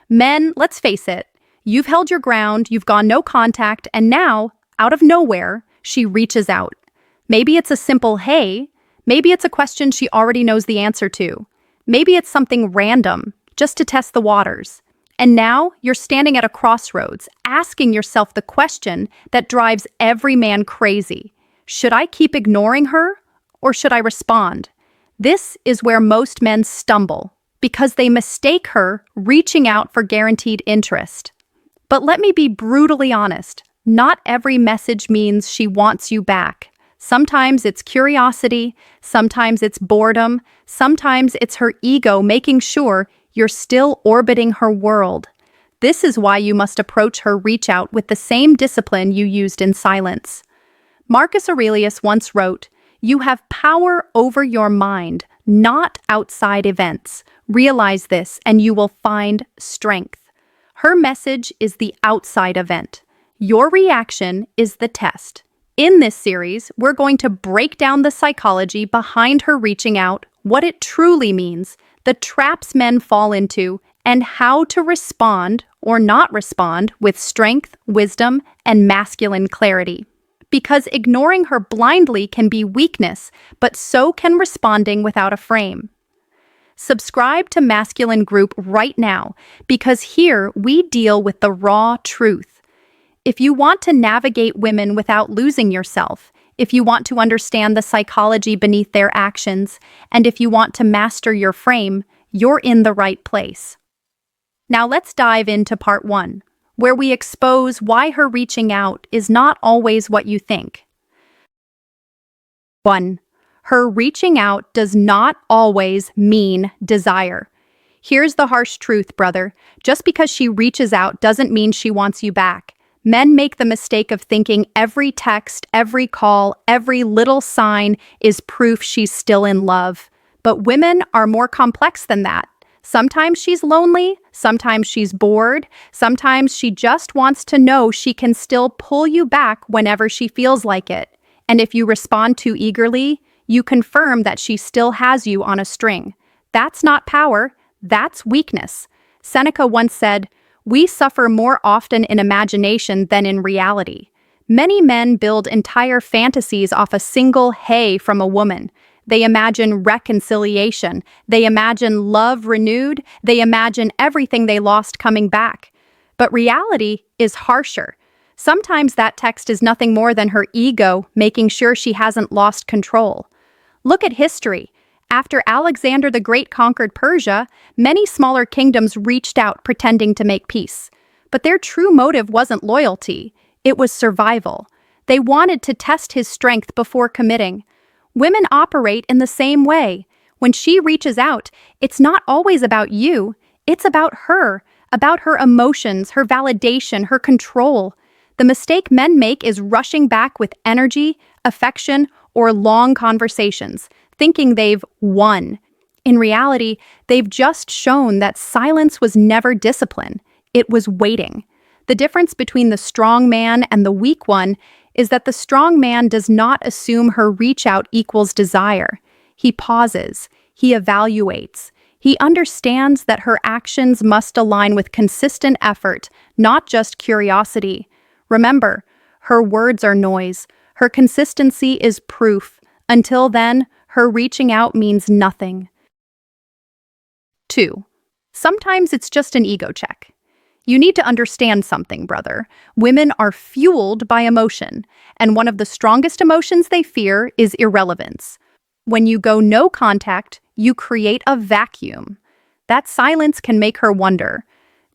Men, let's face it, you've held your ground, you've gone no contact, and now, out of nowhere, she reaches out. Maybe it's a simple hey, maybe it's a question she already knows the answer to. Maybe it's something random, just to test the waters. And now you're standing at a crossroads, asking yourself the question that drives every man crazy. Should I keep ignoring her, or should I respond? This is where most men stumble, because they mistake her reaching out for guaranteed interest. But let me be brutally honest, not every message means she wants you back. Sometimes it's curiosity, sometimes it's boredom, sometimes it's her ego making sure you're still orbiting her world. This is why you must approach her reach out with the same discipline you used in silence. Marcus Aurelius once wrote, "You have power over your mind, not outside events. Realize this and you will find strength." Her message is the outside event. Your reaction is the test. In this series, we're going to break down the psychology behind her reaching out, what it truly means, the traps men fall into, and how to respond or not respond with strength, wisdom, and masculine clarity. Because ignoring her blindly can be weakness, but so can responding without a frame. Subscribe to Masculine Group right now, because here we deal with the raw truth. If you want to navigate women without losing yourself, if you want to understand the psychology beneath their actions, and if you want to master your frame, you're in the right place. Now let's dive into part 1, where we expose why her reaching out is not always what you think. 1. Her reaching out does not always mean desire. Here's the harsh truth, brother. Just because she reaches out doesn't mean she wants you back. Men make the mistake of thinking every text, every call, every little sign is proof she's still in love. But women are more complex than that. Sometimes she's lonely, sometimes she's bored, sometimes she just wants to know she can still pull you back whenever she feels like it. And if you respond too eagerly, you confirm that she still has you on a string. That's not power, that's weakness. Seneca once said, "We suffer more often in imagination than in reality." Many men build entire fantasies off a single hey from a woman. They imagine reconciliation, they imagine love renewed, they imagine everything they lost coming back. But reality is harsher. Sometimes that text is nothing more than her ego making sure she hasn't lost control. Look at history. After Alexander the Great conquered Persia, many smaller kingdoms reached out pretending to make peace. But their true motive wasn't loyalty, it was survival. They wanted to test his strength before committing. Women operate in the same way. When she reaches out, it's not always about you, it's about her emotions, her validation, her control. The mistake men make is rushing back with energy, affection, or long conversations, thinking they've won. In reality, they've just shown that silence was never discipline, it was waiting. The difference between the strong man and the weak one is that the strong man does not assume her reach out equals desire. He pauses, he evaluates, he understands that her actions must align with consistent effort, not just curiosity. Remember, her words are noise, her consistency is proof. Until then, her reaching out means nothing. 2. Sometimes it's just an ego check. You need to understand something, brother. Women are fueled by emotion, and one of the strongest emotions they fear is irrelevance. When you go no contact, you create a vacuum. That silence can make her wonder,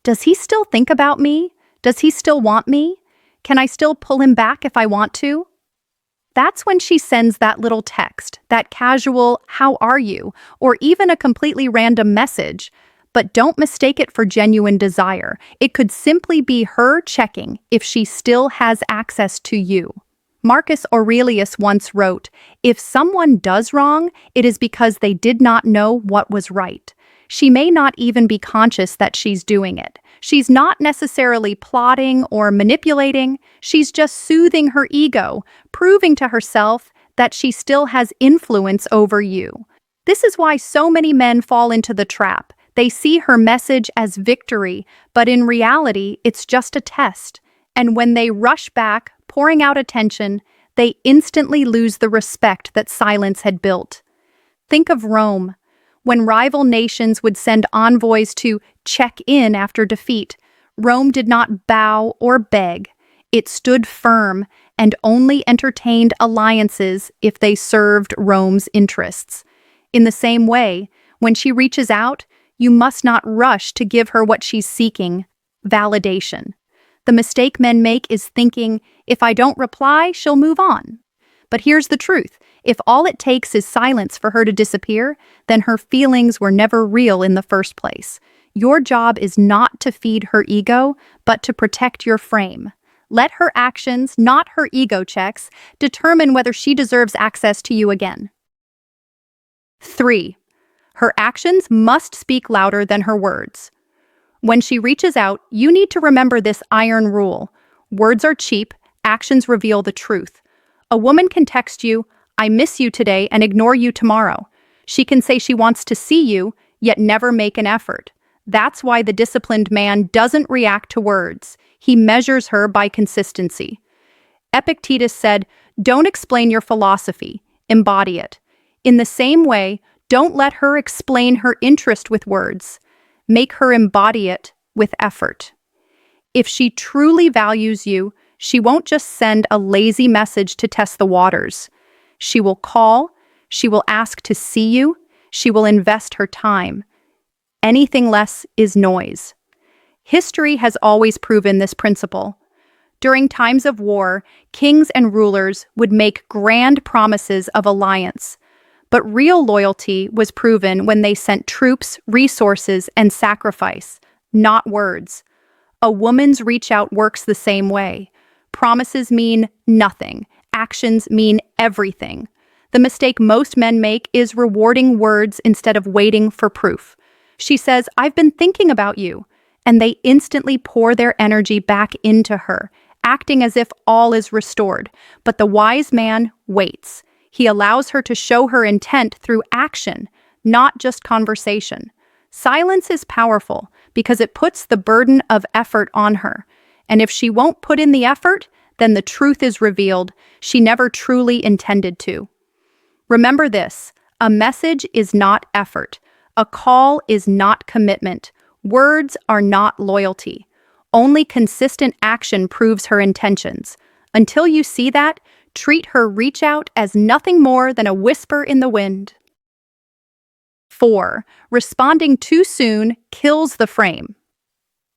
does he still think about me? Does he still want me? Can I still pull him back if I want to? That's when she sends that little text, that casual, "How are you?" or even a completely random message. But don't mistake it for genuine desire. It could simply be her checking if she still has access to you. Marcus Aurelius once wrote, "If someone does wrong, it is because they did not know what was right." She may not even be conscious that she's doing it. She's not necessarily plotting or manipulating. She's just soothing her ego, proving to herself that she still has influence over you. This is why so many men fall into the trap. They see her message as victory, but in reality, it's just a test. And when they rush back, pouring out attention, they instantly lose the respect that silence had built. Think of Rome. When rival nations would send envoys to check in after defeat, Rome did not bow or beg. It stood firm and only entertained alliances if they served Rome's interests. In the same way, when she reaches out, you must not rush to give her what she's seeking: validation. The mistake men make is thinking, if I don't reply, she'll move on. But here's the truth. If all it takes is silence for her to disappear, then her feelings were never real in the first place. Your job is not to feed her ego, but to protect your frame. Let her actions, not her ego checks, determine whether she deserves access to you again. 3. Her actions must speak louder than her words. When she reaches out, you need to remember this iron rule. Words are cheap, actions reveal the truth. A woman can text you, "I miss you today," and ignore you tomorrow. She can say she wants to see you, yet never make an effort. That's why the disciplined man doesn't react to words. He measures her by consistency. Epictetus said, "Don't explain your philosophy, embody it." In the same way, don't let her explain her interest with words. Make her embody it with effort. If she truly values you, she won't just send a lazy message to test the waters. She will call, she will ask to see you, she will invest her time. Anything less is noise. History has always proven this principle. During times of war, kings and rulers would make grand promises of alliance. But real loyalty was proven when they sent troops, resources, and sacrifice, not words. A woman's reach out works the same way. Promises mean nothing. Actions mean everything. The mistake most men make is rewarding words instead of waiting for proof. She says, "I've been thinking about you," and they instantly pour their energy back into her, acting as if all is restored. But the wise man waits. He allows her to show her intent through action, not just conversation. Silence is powerful because it puts the burden of effort on her. And if she won't put in the effort, then the truth is revealed. She never truly intended to. Remember this: a message is not effort. A call is not commitment. Words are not loyalty. Only consistent action proves her intentions. Until you see that, treat her reach out as nothing more than a whisper in the wind. 4. Responding too soon kills the frame.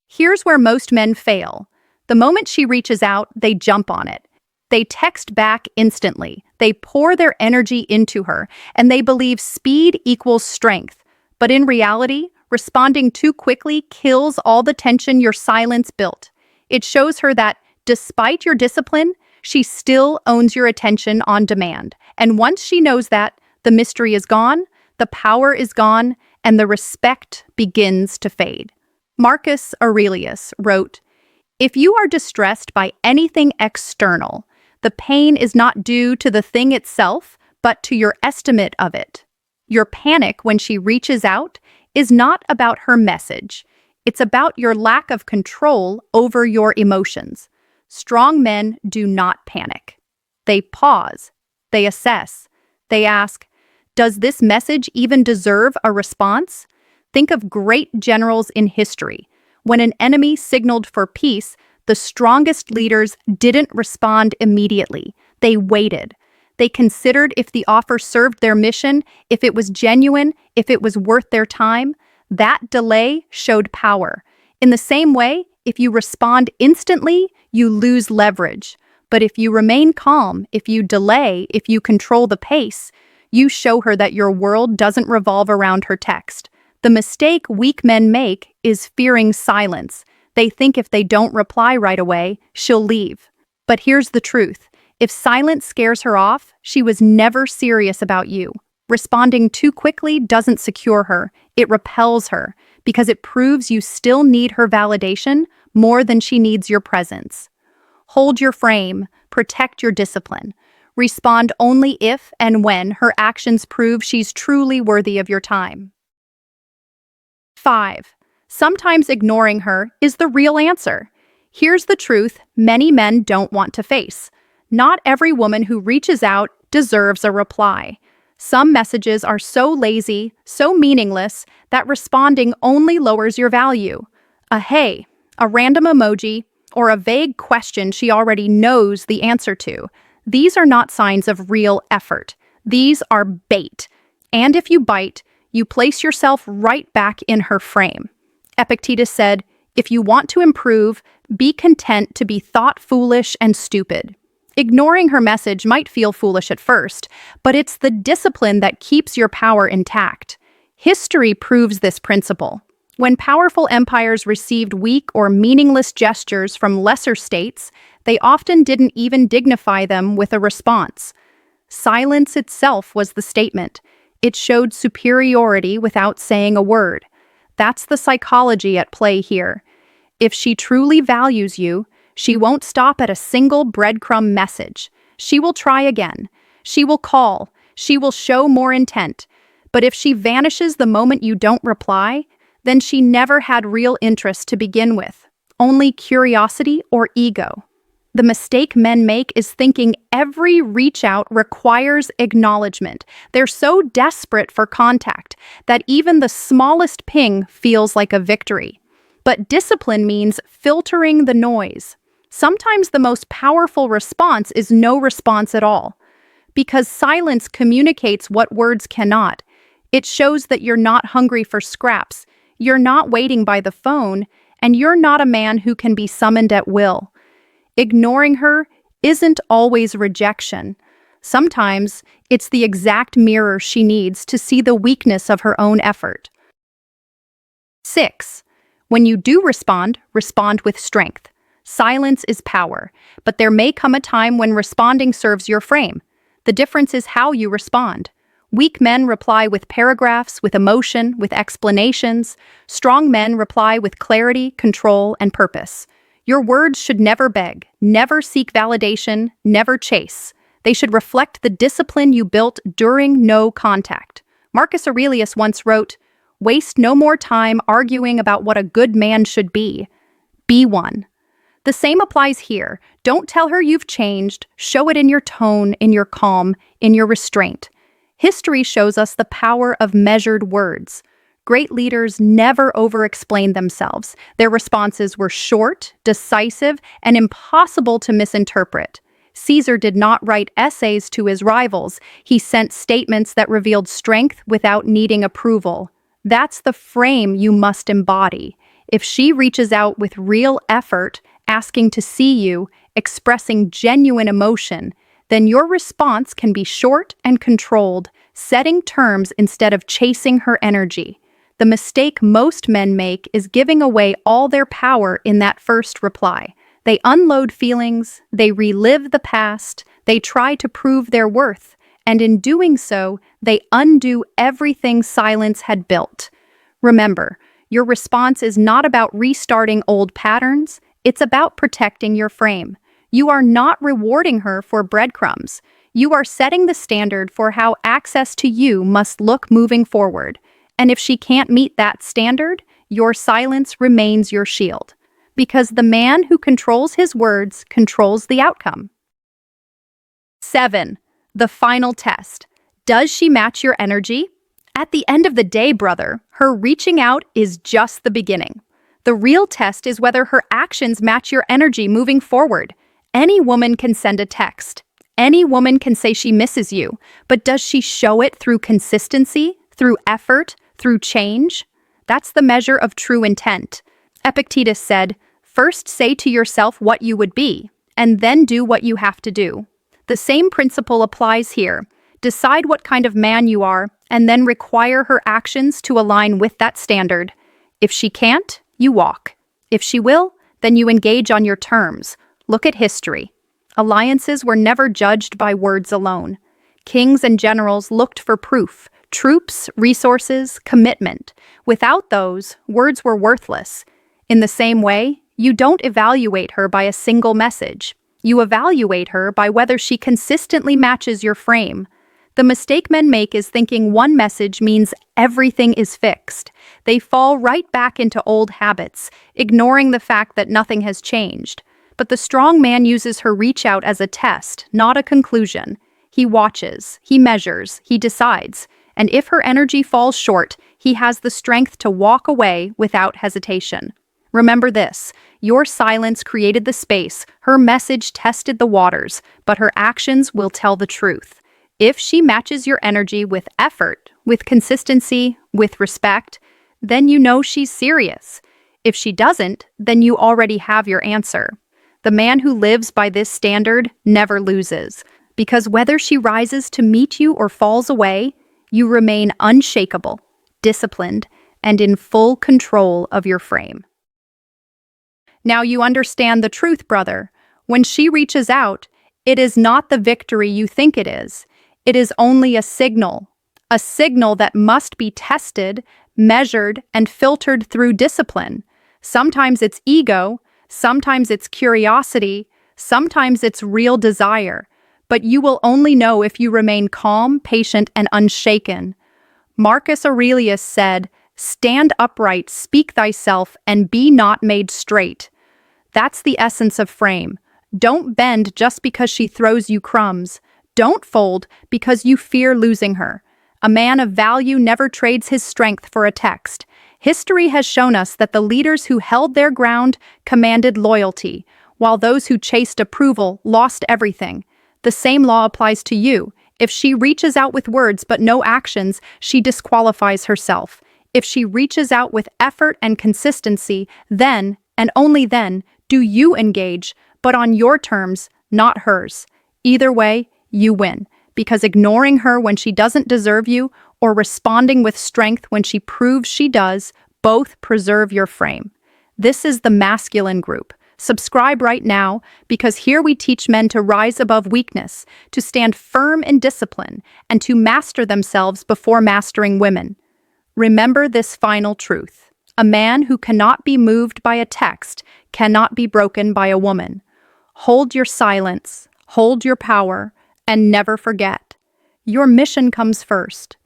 Here's where most men fail. The moment she reaches out, they jump on it. They text back instantly. They pour their energy into her, and they believe speed equals strength. But in reality, responding too quickly kills all the tension your silence built. It shows her that, despite your discipline, she still owns your attention on demand. And once she knows that, the mystery is gone, the power is gone, and the respect begins to fade. Marcus Aurelius wrote, "If you are distressed by anything external, the pain is not due to the thing itself, but to your estimate of it. Your panic when she reaches out is not about her message. It's about your lack of control over your emotions." Strong men do not panic. They pause. They assess. They ask, does this message even deserve a response? Think of great generals in history. When an enemy signaled for peace, the strongest leaders didn't respond immediately. They waited. They considered if the offer served their mission, if it was genuine, if it was worth their time. That delay showed power. In the same way, if you respond instantly, you lose leverage. But if you remain calm, if you delay, if you control the pace, you show her that your world doesn't revolve around her text. The mistake weak men make is fearing silence. They think if they don't reply right away, she'll leave. But here's the truth. If silence scares her off, she was never serious about you. Responding too quickly doesn't secure her. It repels her, because it proves you still need her validation more than she needs your presence. Hold your frame, protect your discipline. Respond only if and when her actions prove she's truly worthy of your time. 5. Sometimes ignoring her is the real answer. Here's the truth many men don't want to face. Not every woman who reaches out deserves a reply. Some messages are so lazy, so meaningless, that responding only lowers your value. A hey, a random emoji, or a vague question she already knows the answer to. These are not signs of real effort. These are bait. And if you bite, you place yourself right back in her frame. Epictetus said, "If you want to improve, be content to be thought foolish and stupid." Ignoring her message might feel foolish at first, but it's the discipline that keeps your power intact. History proves this principle. When powerful empires received weak or meaningless gestures from lesser states, they often didn't even dignify them with a response. Silence itself was the statement. It showed superiority without saying a word. That's the psychology at play here. If she truly values you, she won't stop at a single breadcrumb message. She will try again. She will call. She will show more intent. But if she vanishes the moment you don't reply, then she never had real interest to begin with, only curiosity or ego. The mistake men make is thinking every reach out requires acknowledgement. They're so desperate for contact that even the smallest ping feels like a victory. But discipline means filtering the noise. Sometimes the most powerful response is no response at all. Because silence communicates what words cannot. It shows that you're not hungry for scraps, you're not waiting by the phone, and you're not a man who can be summoned at will. Ignoring her isn't always rejection. Sometimes it's the exact mirror she needs to see the weakness of her own effort. 6. When you do respond, respond with strength. Silence is power, but there may come a time when responding serves your frame. The difference is how you respond. Weak men reply with paragraphs, with emotion, with explanations. Strong men reply with clarity, control, and purpose. Your words should never beg, never seek validation, never chase. They should reflect the discipline you built during no contact. Marcus Aurelius once wrote, "Waste no more time arguing about what a good man should be. Be one." The same applies here. Don't tell her you've changed. Show it in your tone, in your calm, in your restraint. History shows us the power of measured words. Great leaders never over-explained themselves. Their responses were short, decisive, and impossible to misinterpret. Caesar did not write essays to his rivals. He sent statements that revealed strength without needing approval. That's the frame you must embody. If she reaches out with real effort, asking to see you, expressing genuine emotion, then your response can be short and controlled, setting terms instead of chasing her energy. The mistake most men make is giving away all their power in that first reply. They unload feelings, they relive the past, they try to prove their worth, and in doing so, they undo everything silence had built. Remember, your response is not about restarting old patterns, it's about protecting your frame. You are not rewarding her for breadcrumbs. You are setting the standard for how access to you must look moving forward. And if she can't meet that standard, your silence remains your shield. Because the man who controls his words controls the outcome. 7. The final test. Does she match your energy? At the end of the day, brother, her reaching out is just the beginning. The real test is whether her actions match your energy moving forward. Any woman can send a text. Any woman can say she misses you. But does she show it through consistency, through effort, through change? That's the measure of true intent. Epictetus said, "First say to yourself what you would be, and then do what you have to do." The same principle applies here. Decide what kind of man you are, and then require her actions to align with that standard. If she can't, you walk. If she will, then you engage on your terms. Look at history. Alliances were never judged by words alone. Kings and generals looked for proof, troops, resources, commitment. Without those, words were worthless. In the same way, you don't evaluate her by a single message. You evaluate her by whether she consistently matches your frame. The mistake men make is thinking one message means everything is fixed. They fall right back into old habits, ignoring the fact that nothing has changed. But the strong man uses her reach out as a test, not a conclusion. He watches, he measures, he decides. And if her energy falls short, he has the strength to walk away without hesitation. Remember this, your silence created the space, her message tested the waters, but her actions will tell the truth. If she matches your energy with effort, with consistency, with respect, then you know she's serious. If she doesn't, then you already have your answer. The man who lives by this standard never loses, because whether she rises to meet you or falls away, you remain unshakable, disciplined, and in full control of your frame. Now you understand the truth, brother. When she reaches out, it is not the victory you think it is. It is only a signal that must be tested, measured, and filtered through discipline. Sometimes it's ego, sometimes it's curiosity, sometimes it's real desire. But you will only know if you remain calm, patient, and unshaken. Marcus Aurelius said, "Stand upright, speak thyself, and be not made straight." That's the essence of frame. Don't bend just because she throws you crumbs. Don't fold because you fear losing her. A man of value never trades his strength for a text. History has shown us that the leaders who held their ground commanded loyalty, while those who chased approval lost everything. The same law applies to you. If she reaches out with words but no actions, she disqualifies herself. If she reaches out with effort and consistency, then, and only then, do you engage, but on your terms, not hers. Either way, you win, because ignoring her when she doesn't deserve you or responding with strength when she proves she does, both preserve your frame. This is the masculine group. Subscribe right now, because here we teach men to rise above weakness, to stand firm in discipline, and to master themselves before mastering women. Remember this final truth. A man who cannot be moved by a text cannot be broken by a woman. Hold your silence, hold your power, and never forget. Your mission comes first.